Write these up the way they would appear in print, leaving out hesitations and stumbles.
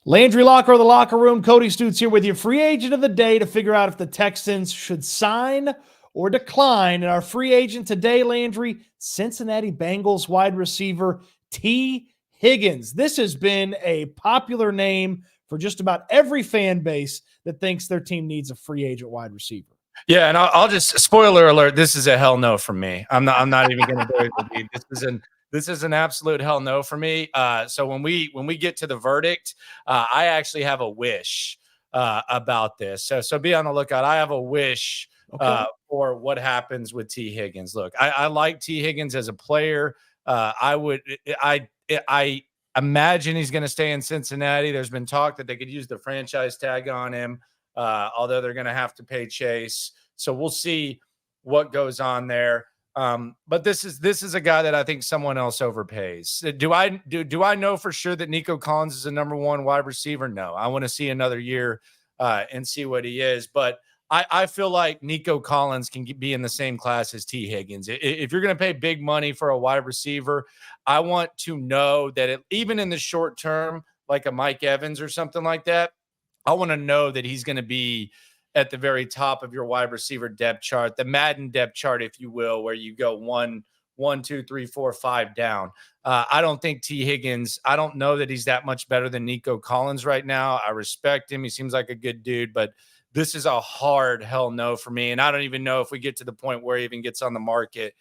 Landry Locker of the Locker Room. Cody Stoots here with you. Free agent of the day to figure out if the Texans should sign or decline. And our free agent today, Landry, Cincinnati Bengals wide receiver T. Higgins. This has been a popular name for just about every fan base that thinks their team needs a free agent wide receiver. Yeah, and I'll just spoiler alert. This is a hell no from me. I'm not even going to do it. This is an absolute hell no for me. So when we get to the verdict, I actually have a wish about this. So be on the lookout. I have a wish for what happens with T. Higgins. Look, I like T. Higgins as a player. I imagine he's going to stay in Cincinnati. There's been talk that they could use the franchise tag on him. Although they're going to have to pay Chase. So we'll see what goes on there. But this is a guy that I think someone else overpays. Do I know for sure that Nico Collins is a number one wide receiver? No, I want to see another year and see what he is. But I feel like Nico Collins can be in the same class as T. Higgins. If you're going to pay big money for a wide receiver, I want to know that even in the short term, like a Mike Evans or something like that, I want to know that he's going to be at the very top of your wide receiver depth chart, the Madden depth chart, if you will, where you go 1, 2, 3, 4, 5 down. I don't think T. Higgins, I don't know that he's that much better than Nico Collins right now. I respect him. He seems like a good dude, but this is a hard hell no for me. And I don't even know if we get to the point where he even gets on the market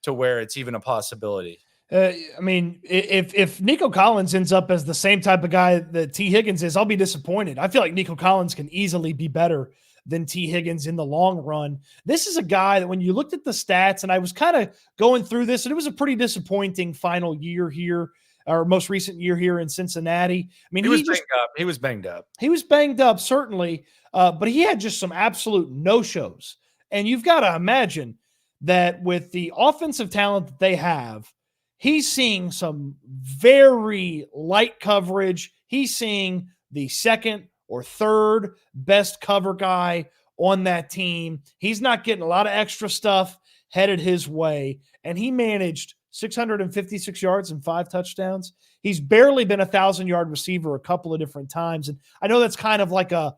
to where it's even a possibility. I mean, if Nico Collins ends up as the same type of guy that T. Higgins is, I'll be disappointed. I feel like Nico Collins can easily be better than T. Higgins in the long run. This is a guy that when you looked at the stats, and I was kind of going through this, and it was a pretty disappointing final year here, or most recent year here in Cincinnati. I mean, he was banged up. He was banged up, certainly, but he had just some absolute no-shows. And you've got to imagine that with the offensive talent that they have, he's seeing some very light coverage. He's seeing the second or third best cover guy on that team. He's not getting a lot of extra stuff headed his way. And he managed 656 yards and 5 touchdowns. He's barely been 1,000-yard receiver a couple of different times. And I know that's kind of like a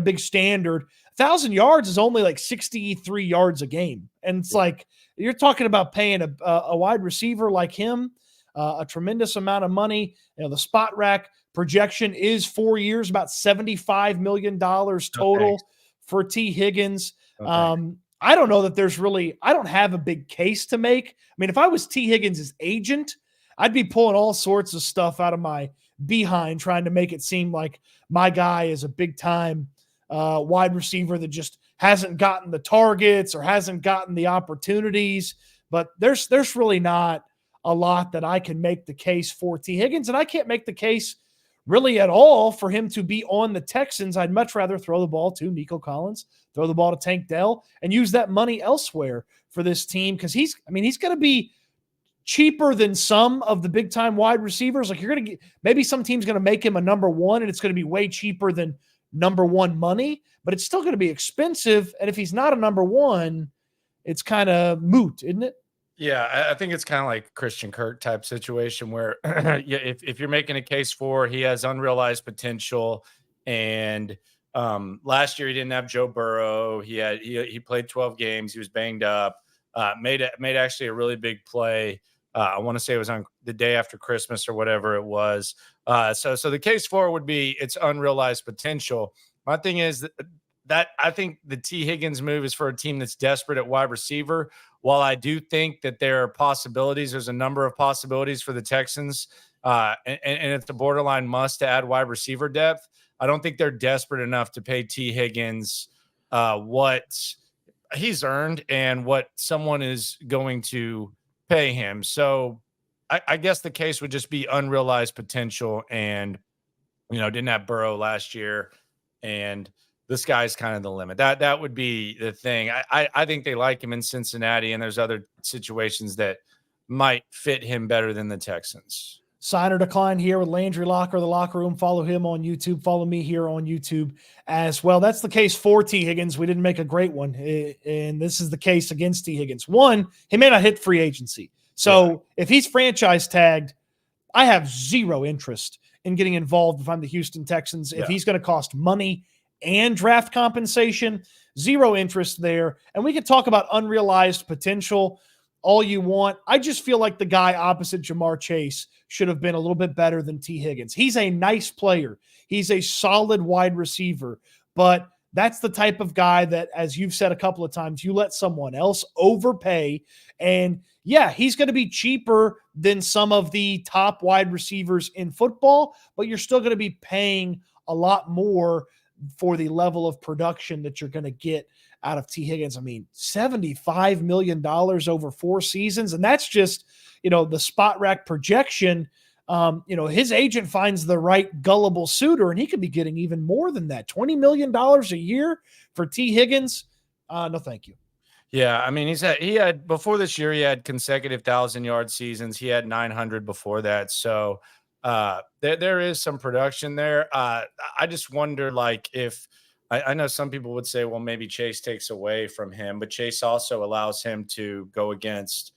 big standard. 1,000 yards is only like 63 yards a game. And it's like, you're talking about paying a wide receiver like him a tremendous amount of money. You know, the spot rack projection is 4 years, about $75 million total for T. Higgins. I don't know that I don't have a big case to make. I mean, if I was T. Higgins' agent, I'd be pulling all sorts of stuff out of my behind trying to make it seem like my guy is a big time wide receiver that just hasn't gotten the targets or hasn't gotten the opportunities. But there's really not a lot that I can make the case for T. Higgins, and I can't make the case really at all for him to be on the Texans. I'd much rather throw the ball to Nico Collins, throw the ball to Tank Dell, and use that money elsewhere for this team, because he's going to be cheaper than some of the big-time wide receivers. Like, you're going to get, maybe some team's going to make him a number one, and it's going to be way cheaper than number one money, but it's still going to be expensive. And if he's not a number one, it's kind of moot, isn't it? Yeah, I think it's kind of like Christian Kirk type situation where if you're making a case for he has unrealized potential, and last year he didn't have Joe Burrow. He played 12 games. He was banged up. Made actually a really big play. I want to say it was on the day after Christmas or whatever it was. So the case for it would be it's unrealized potential. My thing is that I think the T. Higgins move is for a team that's desperate at wide receiver. While I do think that there are possibilities, there's a number of possibilities for the Texans, and it's a borderline must to add wide receiver depth. I don't think they're desperate enough to pay T. Higgins what he's earned and what someone is going to pay him. So I guess the case would just be unrealized potential, and didn't have Burrow last year, and this guy's kind of the limit. That would be the thing. I think they like him in Cincinnati, and there's other situations that might fit him better than the Texans. Sign or decline here with Landry Locker, the Locker Room. Follow him on YouTube. Follow me here on YouTube as well. That's the case for T. Higgins. We didn't make a great one, and this is the case against T. Higgins. One, he may not hit free agency. So if he's franchise tagged, I have zero interest in getting involved if I'm the Houston Texans. If he's going to cost money and draft compensation, zero interest there. And we could talk about unrealized potential all you want. I just feel like the guy opposite Jamar Chase should have been a little bit better than T. Higgins. He's a nice player. He's a solid wide receiver, but that's the type of guy that, as you've said a couple of times, you let someone else overpay. And yeah, he's going to be cheaper than some of the top wide receivers in football, but you're still going to be paying a lot more for the level of production that you're going to get out of T. Higgins. I mean, $75 million over 4 seasons. And that's just, the spot rack projection. His agent finds the right gullible suitor, and he could be getting even more than that. $20 million a year for T. Higgins. No, thank you. Yeah, I mean, he had before this year, he had consecutive 1,000-yard seasons. He had 900 before that. So there is some production there. I just wonder, like, if I know some people would say, well, maybe Chase takes away from him, but Chase also allows him to go against,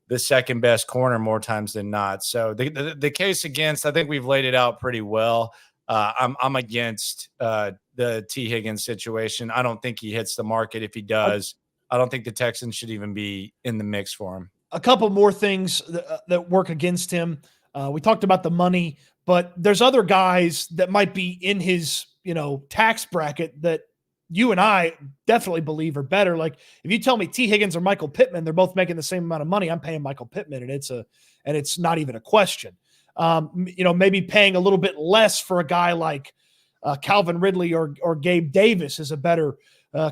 the second best corner more times than not. So the case against, I think we've laid it out pretty well. I'm against the T. Higgins situation. I don't think he hits the market. If he does, I don't think the Texans should even be in the mix for him. A couple more things that work against him. We talked about the money, but there's other guys that might be in his, tax bracket that you and I definitely believe are better. Like if you tell me T. Higgins or Michael Pittman, they're both making the same amount of money, I'm paying Michael Pittman, and it's not even a question. Maybe paying a little bit less for a guy like Calvin Ridley or Gabe Davis is a better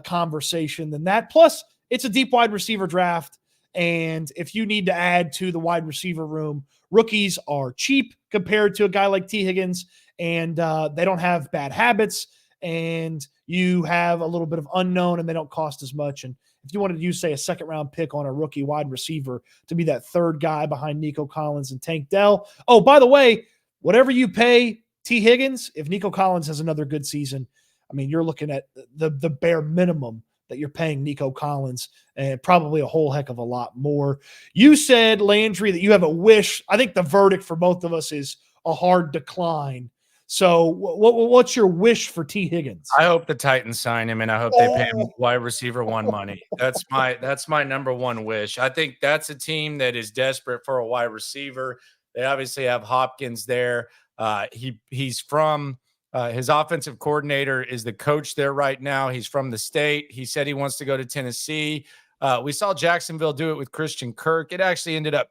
conversation than that. Plus, it's a deep wide receiver draft. And if you need to add to the wide receiver room, rookies are cheap compared to a guy like T. Higgins, and they don't have bad habits, and you have a little bit of unknown, and they don't cost as much. And if you wanted to use, say, a second-round pick on a rookie wide receiver to be that third guy behind Nico Collins and Tank Dell. Oh, by the way, whatever you pay T. Higgins, if Nico Collins has another good season, I mean, you're looking at the bare minimum that you're paying Nico Collins, and probably a whole heck of a lot more. You said, Landry, that you have a wish. I think the verdict for both of us is a hard decline. So what's your wish for T. Higgins? I hope the Titans sign him, and I hope they pay him wide receiver 1 money. That's my number one wish. I think that's a team that is desperate for a wide receiver. They obviously have Hopkins there. He's from his offensive coordinator is the coach there right now. He's from the state. He said he wants to go to Tennessee. We saw Jacksonville do it with Christian Kirk. It actually ended up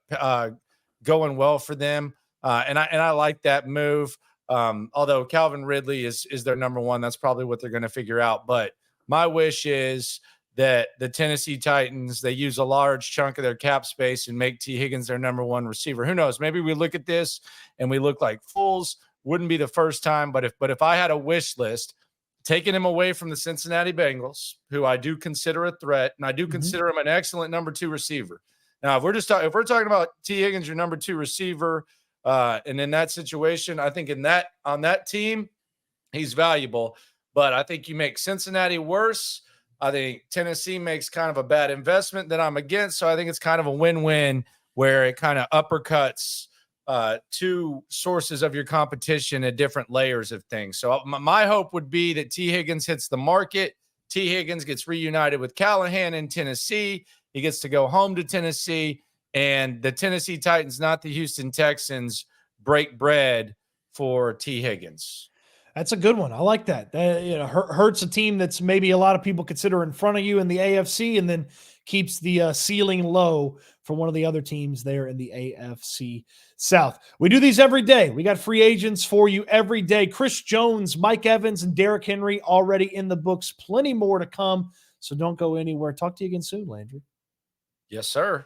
going well for them, and I like that move. Although Calvin Ridley is their number one, that's probably what they're going to figure out. But my wish is that the Tennessee Titans, they use a large chunk of their cap space and make T. Higgins their number one receiver. Who knows? Maybe we look at this and we look like fools. Wouldn't be the first time. But if I had a wish list, taking him away from the Cincinnati Bengals, who I do consider a threat, and I do consider him an excellent number 2 receiver. Now, if we're talking about T. Higgins, your number 2 receiver, and in that situation, I think on that team, he's valuable. But I think you make Cincinnati worse. I think Tennessee makes kind of a bad investment that I'm against. So I think it's kind of a win-win where it kind of uppercuts 2 sources of your competition at different layers of things. So my hope would be that T. Higgins hits the market. T. Higgins gets reunited with Callahan in Tennessee. He gets to go home to Tennessee. And the Tennessee Titans, not the Houston Texans, break bread for T. Higgins. That's a good one. I like that. Hurts a team that's maybe a lot of people consider in front of you in the AFC, and then keeps the ceiling low for one of the other teams there in the AFC South. We do these every day. We got free agents for you every day. Chris Jones, Mike Evans, and Derrick Henry already in the books. Plenty more to come, so don't go anywhere. Talk to you again soon, Landry. Yes, sir.